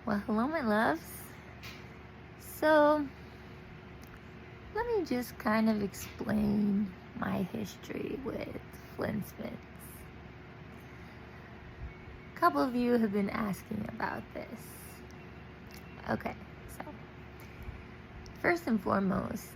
Well, hello, my loves. So, let me just kind of explain my history with Flintts. A couple of you have been asking about this. Okay, so first and foremost,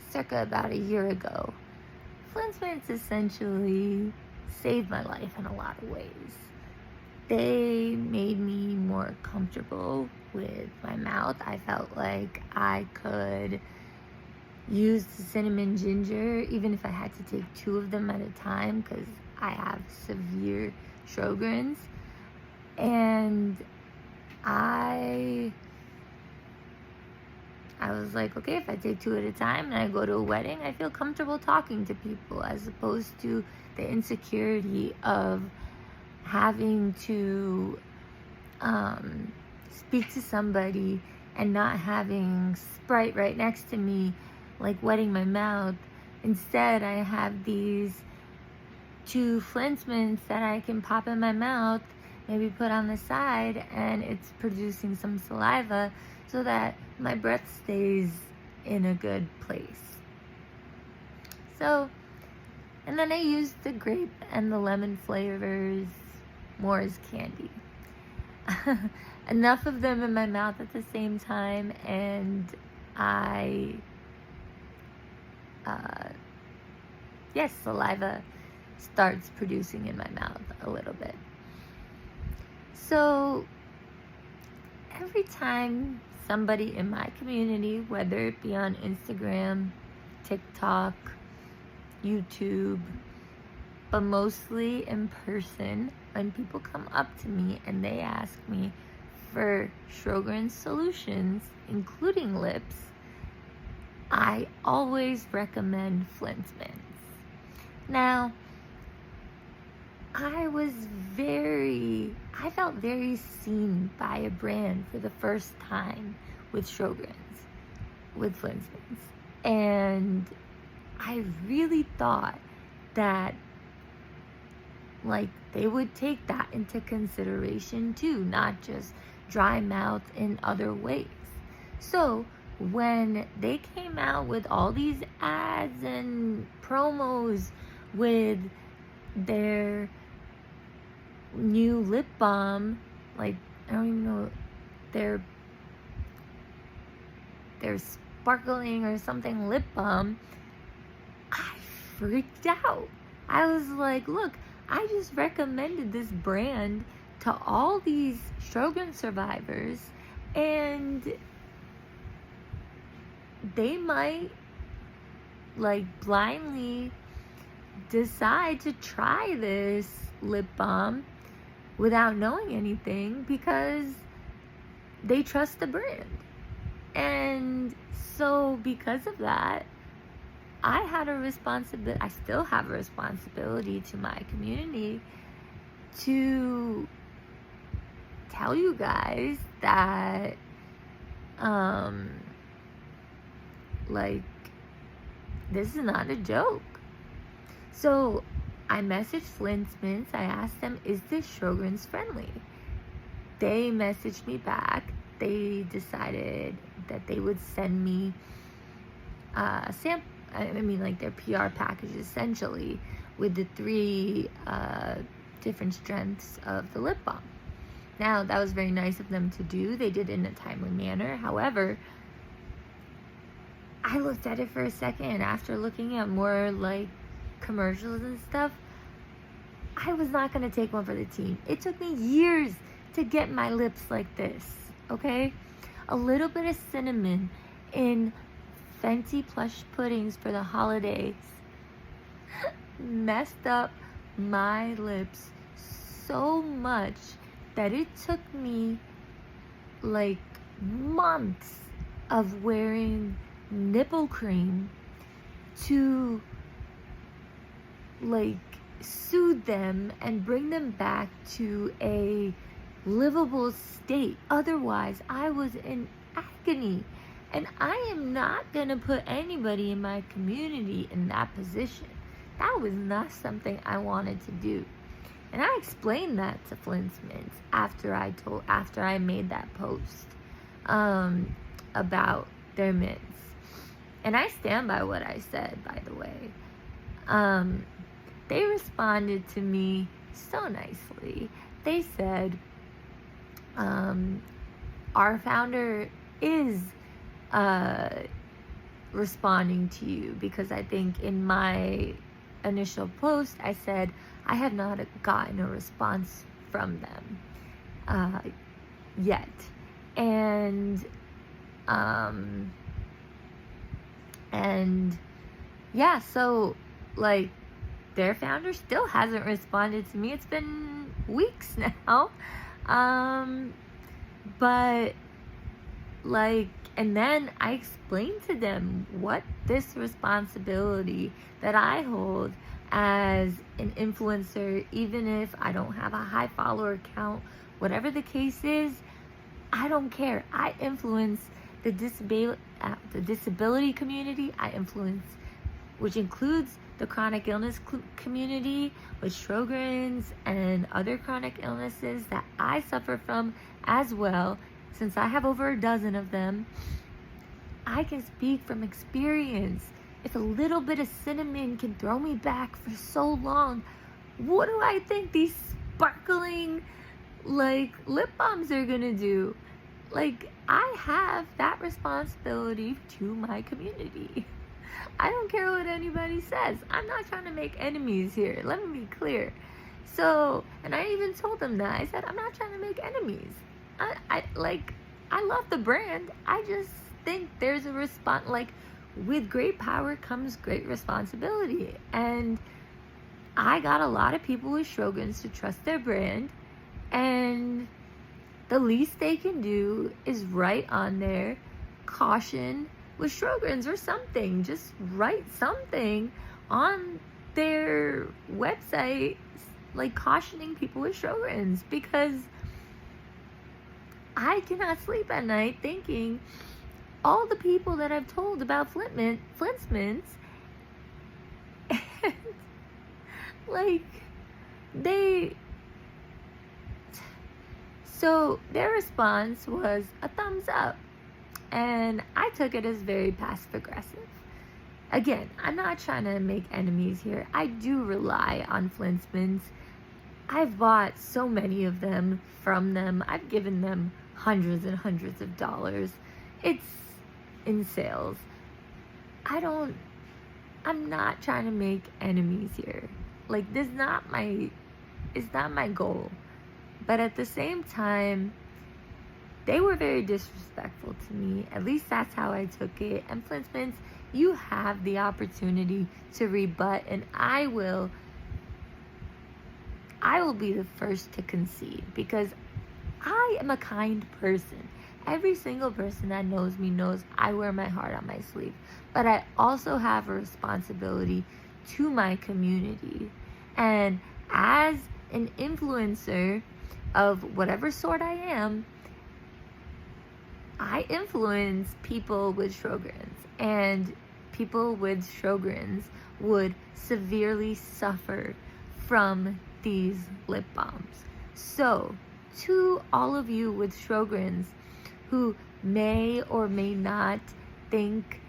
circa about a year ago, Flintts essentially saved my life in a lot of ways. They made me more comfortable with my mouth. I felt like I could use the cinnamon ginger even if I had to take 2 of them at a time because I have severe Sjogren's. And I was like, okay, if I take 2 at a time and I go to a wedding, I feel comfortable talking to people as opposed to the insecurity of having to speak to somebody and not having Sprite right next to me, like wetting my mouth. Instead, I have these 2 Flintts that I can pop in my mouth, maybe put on the side, and it's producing some saliva so that my breath stays in a good place. So, and then I use the grape and the lemon flavors more as candy. Enough of them in my mouth at the same time, and saliva starts producing in my mouth a little bit. So every time somebody in my community, whether it be on Instagram, TikTok, YouTube, but mostly in person, when people come up to me and they ask me for Sjogren solutions, including lips, I always recommend Flintts. Now, I felt very seen by a brand for the first time with Flintts. And I really thought that they would take that into consideration too, not just dry mouth in other ways. So when they came out with all these ads and promos with their new lip balm, I don't even know, they're sparkling or something lip balm, I freaked out. I was like, look, I just recommended this brand to all these Sjogren survivors, and they might blindly decide to try this lip balm without knowing anything because they trust the brand. And so because of that, I still have a responsibility to my community to tell you guys that this is not a joke. So I messaged Flintts. I asked them, is this Sjogren's friendly? They messaged me back. They decided that they would send me a sample. Their PR package essentially with the 3 different strengths of the lip balm. Now, that was very nice of them to do. They did it in a timely manner. However, I looked at it for a second, and after looking at more commercials and stuff, I was not going to take one for the team. It took me years to get my lips like this, okay? A little bit of cinnamon in fancy plush puddings for the holidays messed up my lips so much that it took me months of wearing nipple cream to soothe them and bring them back to a livable state. Otherwise, I was in agony. And I am not going to put anybody in my community in that position. That was not something I wanted to do. And I explained that to Flint's after I made that post about their mints. And I stand by what I said, by the way. They responded to me so nicely. They said, our founder is responding to you, because I think in my initial post I said I have not gotten a response from them yet. And yeah, so like their founder still hasn't responded to me. It's been weeks now. But like, and then I explained to them what this responsibility that I hold as an influencer, even if I don't have a high follower count, whatever the case is, I don't care. I influence the disability community. I influence, which includes the chronic illness community with Sjogren's and other chronic illnesses that I suffer from as well. Since I have over a dozen of them, I can speak from experience. If a little bit of cinnamon can throw me back for so long, what do I think these sparkling like lip balms are gonna do? Like, I have that responsibility to my community. I don't care what anybody says. I'm not trying to make enemies here. Let me be clear. So, and I even told them that. I said, I'm not trying to make enemies. I love the brand. I just think there's a response. Like, with great power comes great responsibility. And I got a lot of people with Sjogren's to trust their brand. And the least they can do is write on there, caution with Sjogren's or something. Just write something on their website, like cautioning people with Sjogren's, because I cannot sleep at night thinking all the people that I've told about Flint's mints, and like so their response was a thumbs up, and I took it as very passive aggressive. Again, I'm not trying to make enemies here. I do rely on Flint's mints. I've bought so many of them from them. I've given them hundreds and hundreds of dollars. It's in sales. I'm not trying to make enemies here. Like, it's not my goal. But at the same time, they were very disrespectful to me. At least that's how I took it. And Flint's mints, you have the opportunity to rebut, and I will be the first to concede, because I am a kind person. Every single person that knows me knows I wear my heart on my sleeve. But I also have a responsibility to my community. And as an influencer of whatever sort I am, I influence people with Sjogren's. And people with Sjogren's would severely suffer from these lip balms. So, to all of you with Sjogren's who may or may not think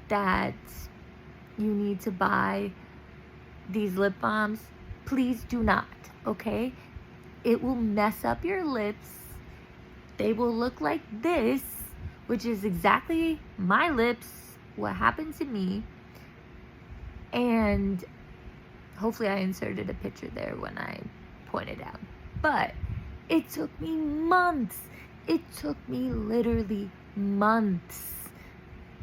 that you need to buy these lip balms, please do not, okay? It will mess up your lips. They will look like this, which is exactly my lips, what happened to me. And hopefully I inserted a picture there when I pointed out. But it took me months. It took me literally months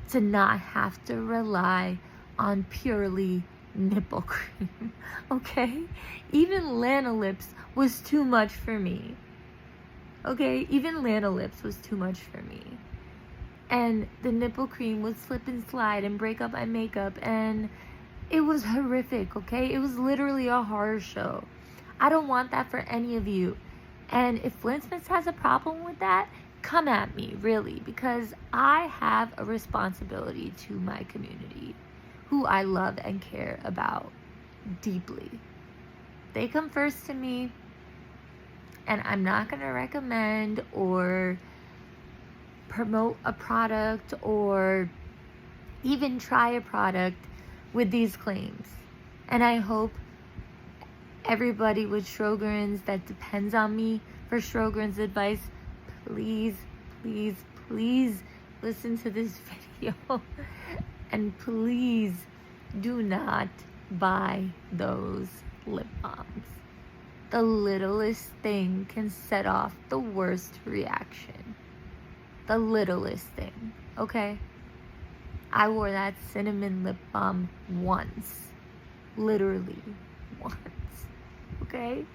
to not have to rely on purely nipple cream, okay? Even Lanolips was too much for me, okay? Even Lanolips was too much for me. And the nipple cream would slip and slide and break up my makeup, and it was horrific, okay? It was literally a horror show. I don't want that for any of you. And if Flint's has a problem with that, come at me, really, because I have a responsibility to my community, who I love and care about deeply. they come first to me, and I'm not going to recommend or promote a product or even try a product with these claims. And I hope everybody with Sjogren's that depends on me for Sjogren's advice, please, please, please listen to this video. And please do not buy those lip balms. The littlest thing can set off the worst reaction. The littlest thing, okay? I wore that cinnamon lip balm once. Literally once. Okay?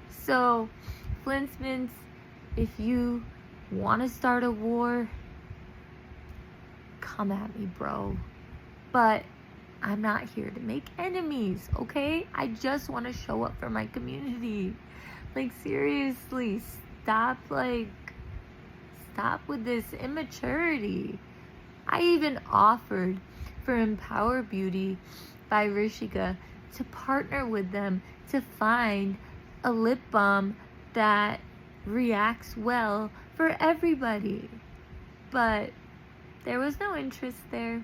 So, Flint's, if you want to start a war, come at me, bro. But I'm not here to make enemies, okay? I just want to show up for my community. Like, seriously, stop with this immaturity. I even offered for Empower Beauty by Rishika to partner with them to find a lip balm that reacts well for everybody. But there was no interest there.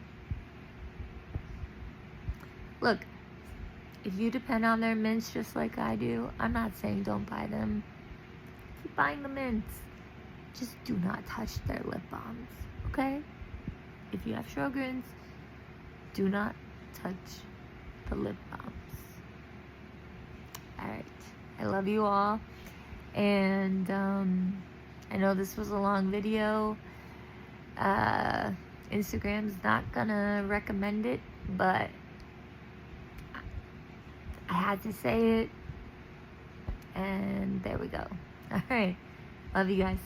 Look, if you depend on their mints just like I do, I'm not saying don't buy them. Keep buying the mints. Just do not touch their lip balms, okay? If you have Sjogren's, do not touch the lip balms. Alright, I love you all. And I know this was a long video. Instagram's not gonna recommend it, but I had to say it, and there we go. All right, love you guys.